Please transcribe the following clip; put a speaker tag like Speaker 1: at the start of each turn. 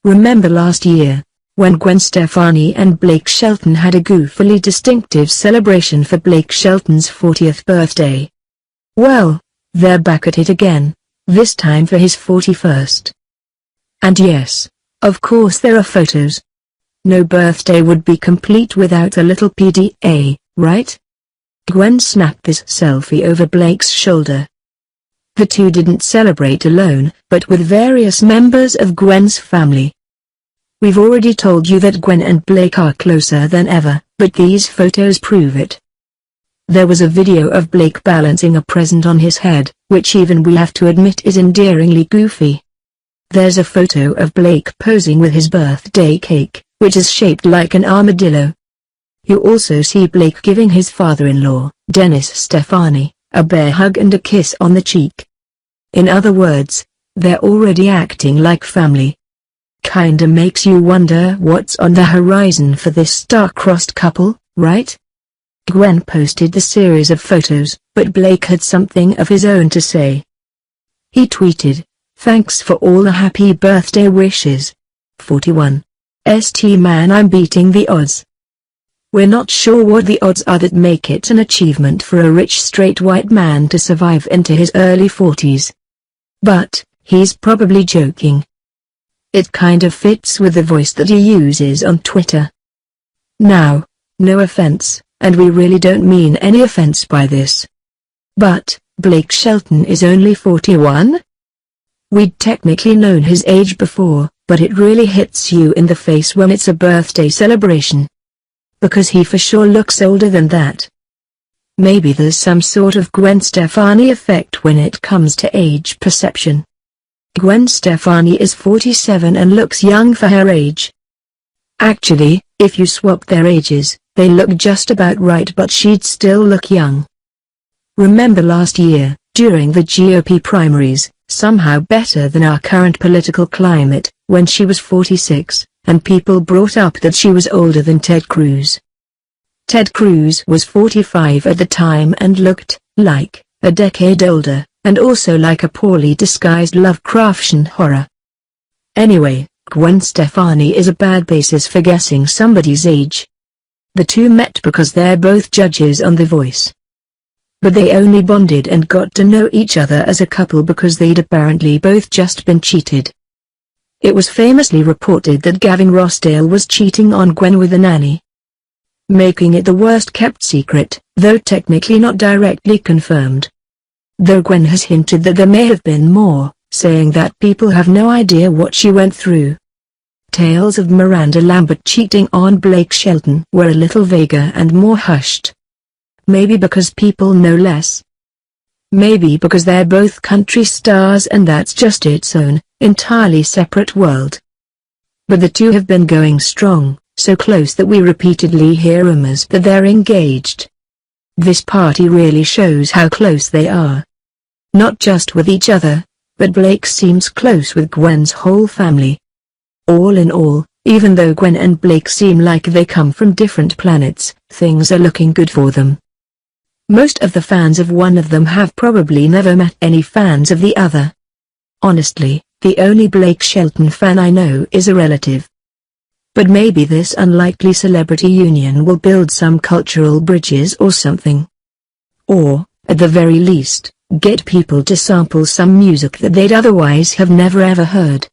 Speaker 1: Remember last year, when Gwen Stefani and Blake Shelton had a goofily distinctive celebration for Blake Shelton's 40th birthday? Well, they're back at it again, this time for his 41st. And yes, of course there are photos. No birthday would be complete without a little PDA, right? Gwen snapped this selfie over Blake's shoulder. The two didn't celebrate alone, but with various members of Gwen's family. We've already told you that Gwen and Blake are closer than ever, but these photos prove it. There was a video of Blake balancing a present on his head, which even we have to admit is endearingly goofy. There's a photo of Blake posing with his birthday cake, which is shaped like an armadillo. You also see Blake giving his father-in-law, Gwen Stefani, a bear hug and a kiss on the cheek. In other words, they're already acting like family. Kinda makes you wonder what's on the horizon for this star-crossed couple, right? Gwen posted the series of photos, but Blake had something of his own to say. He tweeted, "Thanks for all the happy birthday wishes. 41. St man, I'm beating the odds." We're not sure what the odds are that make it an achievement for a rich straight white man to survive into his early 40s. But, he's probably joking. It kind of fits with the voice that he uses on Twitter. Now, no offense, and we really don't mean any offense by this. But, Blake Shelton is only 41? We'd technically known his age before, but it really hits you in the face when it's a birthday celebration. Because he for sure looks older than that. Maybe there's some sort of Gwen Stefani effect when it comes to age perception. Gwen Stefani is 47 and looks young for her age. Actually, if you swap their ages, they look just about right, but she'd still look young. Remember last year, during the GOP primaries, somehow better than our current political climate, when she was 46, and people brought up that she was older than Ted Cruz. Ted Cruz was 45 at the time and looked like a decade older, and also like a poorly disguised Lovecraftian horror. Anyway, Gwen Stefani is a bad basis for guessing somebody's age. The two met because they're both judges on The Voice. But they only bonded and got to know each other as a couple because they'd apparently both just been cheated. It was famously reported that Gavin Rossdale was cheating on Gwen with a nanny, making it the worst-kept secret, though technically not directly confirmed. Though Gwen has hinted that there may have been more, saying that people have no idea what she went through. Tales of Miranda Lambert cheating on Blake Shelton were a little vaguer and more hushed. Maybe because people know less. Maybe because they're both country stars and that's just its own, entirely separate world. But the two have been going strong, so close that we repeatedly hear rumors that they're engaged. This party really shows how close they are. Not just with each other, but Blake seems close with Gwen's whole family. All in all, even though Gwen and Blake seem like they come from different planets, things are looking good for them. Most of the fans of one of them have probably never met any fans of the other. Honestly, the only Blake Shelton fan I know is a relative. But maybe this unlikely celebrity union will build some cultural bridges or something. Or, at the very least, get people to sample some music that they'd otherwise have never ever heard.